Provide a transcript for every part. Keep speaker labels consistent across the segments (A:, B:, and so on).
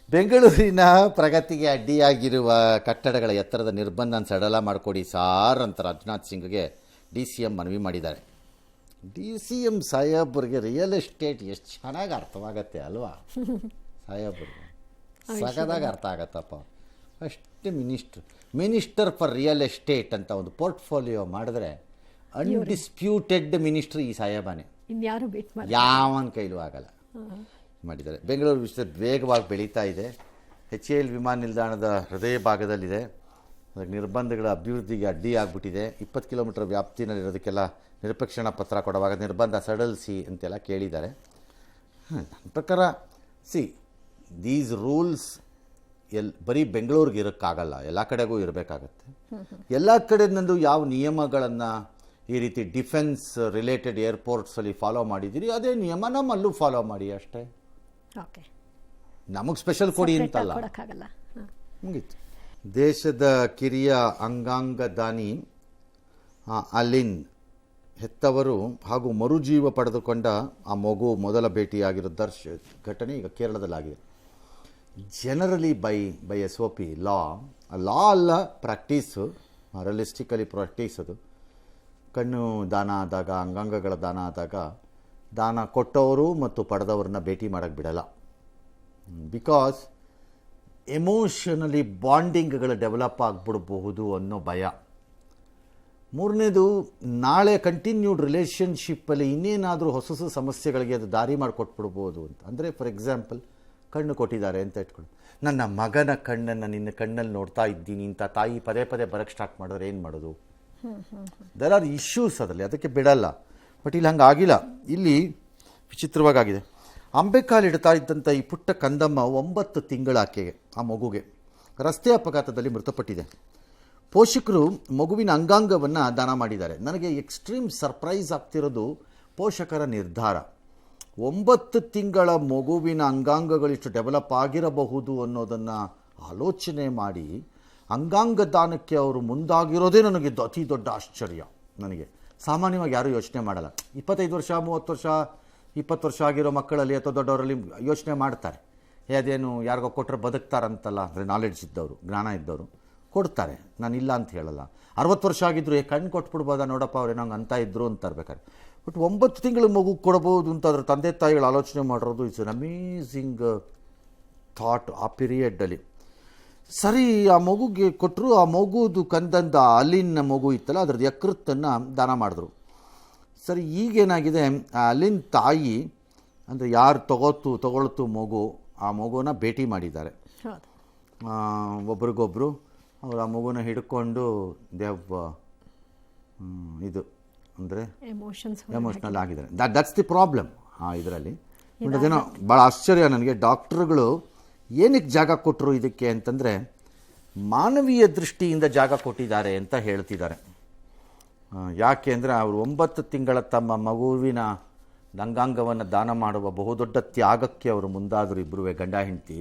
A: ಬೆಂಗಳೂರಿನ ಪ್ರಗತಿಗೆ ಅಡ್ಡಿಯಾಗಿರುವ ಕಟ್ಟಡಗಳ ಎತ್ತರದ ನಿರ್ಬಂಧ ಸಡಲ ಮಾಡಿಕೊಡಿ ಸಾರ್ ಅಂತ ರಾಜನಾಥ್ ಸಿಂಗ್ಗೆ DCM ಮನವಿ ಮಾಡಿದ್ದಾರೆ. DCM ಸಾಹೇಬ್ರಿಗೆ ರಿಯಲ್ ಎಸ್ಟೇಟ್ ಎಷ್ಟು ಚೆನ್ನಾಗಿ ಅರ್ಥವಾಗತ್ತೆ ಅಲ್ವಾ? ಸಾಹೇಬ್ರಿಗೆ ಸಗದಾಗ ಅರ್ಥ ಆಗತ್ತಪ್ಪ. ಅಷ್ಟೇ ಮಿನಿಸ್ಟರ್ ಫಾರ್ ರಿಯಲ್ ಎಸ್ಟೇಟ್ ಅಂತ ಒಂದು ಪೋರ್ಟ್ಫೋಲಿಯೋ ಮಾಡಿದ್ರೆ ಅನ್ಡಿಸ್ಪ್ಯೂಟೆಡ್ ಮಿನಿಸ್ಟ್ರಿ ಈ ಸಾಹೇಬನೇ,
B: ಇನ್ಯಾರು ಬೇಟ್ ಮಾಡಿ
A: ಯಾವನ ಕೈಲೂ ಆಗಲ್ಲ ಮಾಡಿದ್ದಾರೆ. ಬೆಂಗಳೂರು ವಿಶ್ವ ವೇಗವಾಗಿ ಬೆಳೀತಾ ಇದೆ. HAL ವಿಮಾನ ನಿಲ್ದಾಣದ ಹೃದಯ ಭಾಗದಲ್ಲಿದೆ. ಅದಕ್ಕೆ ನಿರ್ಬಂಧಗಳ ಅಭಿವೃದ್ಧಿಗೆ ಅಡ್ಡಿ ಆಗಿಬಿಟ್ಟಿದೆ. 20 ಕಿಲೋಮೀಟರ್ ವ್ಯಾಪ್ತಿನಲ್ಲಿರೋದಕ್ಕೆಲ್ಲ ನಿರಪೇಕ್ಷಣಾ ಪತ್ರ ಕೊಡುವಾಗ ನಿರ್ಬಂಧ ಸಡಲಿಸಿ ಅಂತೆಲ್ಲ ಕೇಳಿದ್ದಾರೆ. ನನ್ನ ಪ್ರಕಾರ ದೀಸ್ ರೂಲ್ಸ್ ಬರೀ ಬೆಂಗಳೂರಿಗೆ ಇರೋಕ್ಕಾಗಲ್ಲ, ಎಲ್ಲ ಕಡೆಗೂ ಇರಬೇಕಾಗತ್ತೆ. ಎಲ್ಲ ಕಡೆಯಿಂದು ಯಾವ ನಿಯಮಗಳನ್ನು ಈ ರೀತಿ ಡಿಫೆನ್ಸ್ ರಿಲೇಟೆಡ್ ಏರ್ಪೋರ್ಟ್ಸಲ್ಲಿ ಫಾಲೋ ಮಾಡಿದ್ದೀರಿ ಅದೇ ನಿಯಮ ನಮ್ಮಲ್ಲೂ ಫಾಲೋ ಮಾಡಿ ಅಷ್ಟೇ. ನಮಗೆ ಸ್ಪೆಷಲ್ ಕೊಡಿ ಅಂತಲ್ಲ, ಮುಗೀತು. ದೇಶದ ಕಿರಿಯ ಅಂಗಾಂಗ ದಾನಿ ಅಲಿನ್ ಹೆತ್ತವರು ಹಾಗೂ ಮರುಜೀವ ಪಡೆದುಕೊಂಡ ಆ ಮಗು ಮೊದಲ ಭೇಟಿಯಾಗಿರೋ ಘಟನೆ ಈಗ ಕೇರಳದಲ್ಲಾಗಿದೆ. ಜನರಲಿ ಬೈ SOP ಲಾ ಅಲ್ಲ, ಪ್ರಾಕ್ಟೀಸು, ರಿಯಲಿಸ್ಟಿಕಲಿ ಪ್ರಾಕ್ಟೀಸ್. ಅದು ಕಣ್ಣು ದಾನ ಆದಾಗ, ಅಂಗಾಂಗಗಳ ದಾನ ಆದಾಗ ದಾನ ಕೊಟ್ಟವರು ಮತ್ತು ಪಡೆದವ್ರನ್ನ ಭೇಟಿ ಮಾಡೋಕ್ಕೆ ಬಿಡಲ್ಲ. ಬಿಕಾಸ್ ಎಮೋಷನಲಿ ಬಾಂಡಿಂಗ್ಗಳು ಡೆವಲಪ್ ಆಗಿಬಿಡಬಹುದು ಅನ್ನೋ ಭಯ. ಮೂರನೇದು, ನಾಳೆ ಕಂಟಿನ್ಯೂಡ್ ರಿಲೇಷನ್ಶಿಪ್ಪಲ್ಲಿ ಇನ್ನೇನಾದರೂ ಹೊಸ ಸಮಸ್ಯೆಗಳಿಗೆ ಅದು ದಾರಿ ಮಾಡಿಕೊಟ್ಬಿಡ್ಬೋದು ಅಂತ. ಅಂದರೆ ಫಾರ್ ಎಕ್ಸಾಂಪಲ್ ಕಣ್ಣು ಕೊಟ್ಟಿದ್ದಾರೆ ಅಂತ ಇಟ್ಕೊಳ್ಳಿ, ನನ್ನ ಮಗನ ಕಣ್ಣನ್ನು ನಿನ್ನ ಕಣ್ಣಲ್ಲಿ ನೋಡ್ತಾ ಇದ್ದೀನಿ ಅಂತ ತಾಯಿ ಪದೇ ಬರೋಕ್ಕೆ ಸ್ಟಾರ್ಟ್ ಮಾಡಿದ್ರೆ ಏನು ಮಾಡೋದು? ದೇರ್ ಆರ್ ಇಶ್ಯೂಸ್ ಅದರಲ್ಲಿ, ಅದಕ್ಕೆ ಬಿಡಲ್ಲ. ಬಟ್ ಇಲ್ಲಿ ಹಂಗಾಗಿಲ್ಲ. ಇಲ್ಲಿ ವಿಚಿತ್ರವಾಗಿದೆ. ಅಂಬೆಕಾಲು ಇಡ್ತಾ ಇದ್ದಂಥ ಈ ಪುಟ್ಟ ಕಂದಮ್ಮ 9 ತಿಂಗಳ ಆಕೆಗೆ, ಆ ಮಗುಗೆ ರಸ್ತೆ ಅಪಘಾತದಲ್ಲಿ ಮೃತಪಟ್ಟಿದೆ. ಪೋಷಕರು ಮಗುವಿನ ಅಂಗಾಂಗವನ್ನು ದಾನ ಮಾಡಿದ್ದಾರೆ. ನನಗೆ ಎಕ್ಸ್ಟ್ರೀಮ್ ಸರ್ಪ್ರೈಸ್ ಆಗ್ತಿರೋದು ಪೋಷಕರ ನಿರ್ಧಾರ. 9 ತಿಂಗಳ ಮಗುವಿನ ಅಂಗಾಂಗಗಳಿಷ್ಟು ಡೆವಲಪ್ ಆಗಿರಬಹುದು ಅನ್ನೋದನ್ನು ಆಲೋಚನೆ ಮಾಡಿ ಅಂಗಾಂಗ ದಾನಕ್ಕೆ ಅವರು ಮುಂದಾಗಿರೋದೇ ನನಗೆ ಅತಿ ದೊಡ್ಡ ಆಶ್ಚರ್ಯ. ನನಗೆ ಸಾಮಾನ್ಯವಾಗಿ ಯಾರೂ ಯೋಚನೆ ಮಾಡಲ್ಲ. 25 ವರ್ಷ 30 ವರ್ಷ 20 ವರ್ಷ ಆಗಿರೋ ಮಕ್ಕಳಲ್ಲಿ ಅಥವಾ ದೊಡ್ಡವರಲ್ಲಿ ಯೋಚನೆ ಮಾಡ್ತಾರೆ, ಅದೇನು ಯಾರಿಗೋ ಕೊಟ್ಟರೆ ಬದುಕ್ತಾರಂತಲ್ಲ. ಅಂದರೆ ನಾಲೆಡ್ಜ್ ಇದ್ದವರು, ಜ್ಞಾನ ಇದ್ದವರು ಕೊಡ್ತಾರೆ, ನಾನು ಇಲ್ಲ ಅಂತ ಹೇಳಲ್ಲ. 60 ವರ್ಷ ಆಗಿದ್ರು ಕಣ್ಣು ಕೊಟ್ಬಿಡ್ಬೋದ ನೋಡಪ್ಪ ಅವ್ರು ಏನೋ ಹಂಗೆ ಅಂತ ಇದ್ರು ಅಂತ ಇರ್ಬೇಕಾದ್ರೆ. ಬಟ್ 9 ತಿಂಗಳ ಮಗು ಕೊಡ್ಬೋದು ಅಂತ ಅದ್ರ ತಂದೆ ತಾಯಿಗಳು ಆಲೋಚನೆ ಮಾಡಿರೋದು ಇಟ್ಸ್ ಅನ್ ಅಮೇಝಿಂಗ್ ಥಾಟ್. ಆ ಪೀರಿಯಡ್ಡಲ್ಲಿ ಸರಿ ಆ ಮಗುಗೆ ಕೊಟ್ಟರು. ಆ ಮಗುದು ಕಂದಂದ ಅಲಿನ್ ಮಗು ಇತ್ತಲ್ಲ, ಅದ್ರದ್ದು ಯಕೃತ್ತನ್ನು ದಾನ ಮಾಡಿದ್ರು. ಸರಿ, ಈಗೇನಾಗಿದೆ, ಆ ಅಲಿನ್ ತಾಯಿ ಅಂದರೆ ಯಾರು ತಗೊಳ್ತು ಮಗು, ಆ ಮಗುನ ಭೇಟಿ ಮಾಡಿದ್ದಾರೆ. ಒಬ್ರಿಗೊಬ್ರು ಅವ್ರು ಆ ಮಗುನ ಹಿಡ್ಕೊಂಡು ಇದು ಅಂದರೆ ಎಮೋಷ್ನಲ್ ಆಗಿದ್ದಾರೆ. That's the problem. ಇದರಲ್ಲಿ ಅದೇನೋ ಭಾಳ ಆಶ್ಚರ್ಯ ನನಗೆ. ಡಾಕ್ಟ್ರುಗಳು ಏನಕ್ಕೆ ಜಾಗ ಕೊಟ್ಟರು ಇದಕ್ಕೆ ಅಂತಂದರೆ ಮಾನವೀಯ ದೃಷ್ಟಿಯಿಂದ ಜಾಗ ಕೊಟ್ಟಿದ್ದಾರೆ ಅಂತ ಹೇಳ್ತಿದ್ದಾರೆ. ಯಾಕೆ ಅಂದರೆ ಅವರು 9 ತಿಂಗಳ ತಮ್ಮ ಮಗುವಿನ ಅಂಗಾಂಗವನ್ನು ದಾನ ಮಾಡುವ ಬಹುದೊಡ್ಡ ತ್ಯಾಗಕ್ಕೆ ಅವರು ಮುಂದಾದರು, ಇಬ್ಬರು ಗಂಡ ಹೆಂಡತಿ.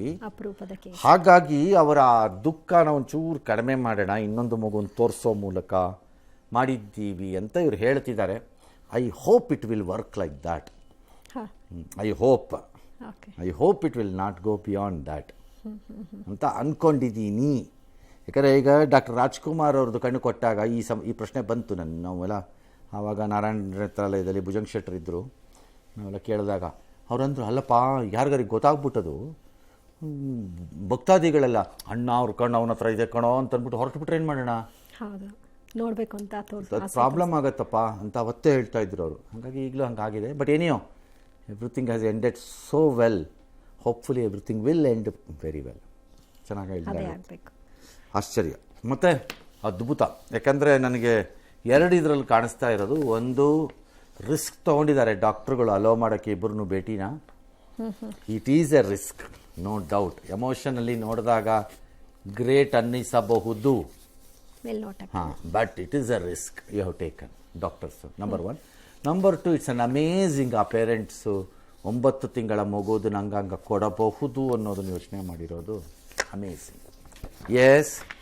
A: ಹಾಗಾಗಿ ಅವರ ದುಃಖನ ಒಂಚೂರು ಕಡಿಮೆ ಮಾಡೋಣ, ಇನ್ನೊಂದು ಮಗುವನ್ನು ತೋರಿಸೋ ಮೂಲಕ ಮಾಡಿದ್ದೀವಿ ಅಂತ ಇವರು ಹೇಳ್ತಿದ್ದಾರೆ. I hope it will work like that. I hope it will not go beyond that ಅಂತ ಅಂದ್ಕೊಂಡಿದ್ದೀನಿ. ಯಾಕಂದರೆ ಈಗ ಡಾಕ್ಟರ್ ರಾಜ್ಕುಮಾರ್ ಅವ್ರದ್ದು ಕಣ್ಣು ಕೊಟ್ಟಾಗ ಈ ಪ್ರಶ್ನೆ ಬಂತು ನಾವೆಲ್ಲ ಆವಾಗ ನಾರಾಯಣ ನೇತ್ರಾಲಯದಲ್ಲಿ ಭುಜಂಗ್ ಶೆಟ್ಟರ್ ಇದ್ದರು. ನಾವೆಲ್ಲ ಕೇಳಿದಾಗ ಅವ್ರಂದ್ರು, ಅಲ್ಲಪ್ಪ ಯಾರಿಗಾರಿಗೆ ಗೊತ್ತಾಗ್ಬಿಟ್ಟದು, ಭಕ್ತಾದಿಗಳೆಲ್ಲ ಅಣ್ಣ ಅವ್ರ ಕಣ್ಣು ಅವನ ಹತ್ರ ಇದೆ ಕಣೋ ಅಂತಂದ್ಬಿಟ್ಟು ಹೊರಟುಬಿಟ್ರೆ ಏನು ಮಾಡೋಣ,
B: ನೋಡಬೇಕು ಅಂತ
A: ಪ್ರಾಬ್ಲಮ್ ಆಗತ್ತಪ್ಪ ಅಂತ ಅವತ್ತೇ ಹೇಳ್ತಾ ಇದ್ರು ಅವರು. ಹಾಗಾಗಿ ಈಗಲೂ ಹಂಗಾಗಿದೆ. But anyhow everything has ended so well. Hopefully everything will end very well. ಚೆನ್ನಾಗಿ ಹೇಳ್ತಾರೆ. ಆಶ್ಚರ್ಯ ಮತ್ತು ಅದ್ಭುತ. ಯಾಕಂದರೆ ನನಗೆ 2 ಇದರಲ್ಲಿ ಕಾಣಿಸ್ತಾ ಇರೋದು. ಒಂದು, ರಿಸ್ಕ್ ತೊಗೊಂಡಿದ್ದಾರೆ ಡಾಕ್ಟ್ರುಗಳು ಅಲೋ ಮಾಡೋಕ್ಕೆ ಇಬ್ಬರನ್ನು ಭೇಟಿನ. It is a risk, no doubt. ಎಮೋಷನಲ್ಲಿ ನೋಡಿದಾಗ ಗ್ರೇಟ್ ಅನ್ನಿಸಬಹುದು, but it is a risk you have taken ಡಾಕ್ಟರ್ಸು. Number 1. Number 2, it's an amazing. ಆ ಪೇರೆಂಟ್ಸು 9 ತಿಂಗಳ ಮಗುವಿನ ಅಂಗಾಂಗ ಕೊಡಬಹುದು ಅನ್ನೋದನ್ನು ಯೋಚನೆ ಮಾಡಿರೋದು ಅಮೇಝಿಂಗ್. ಎಸ್.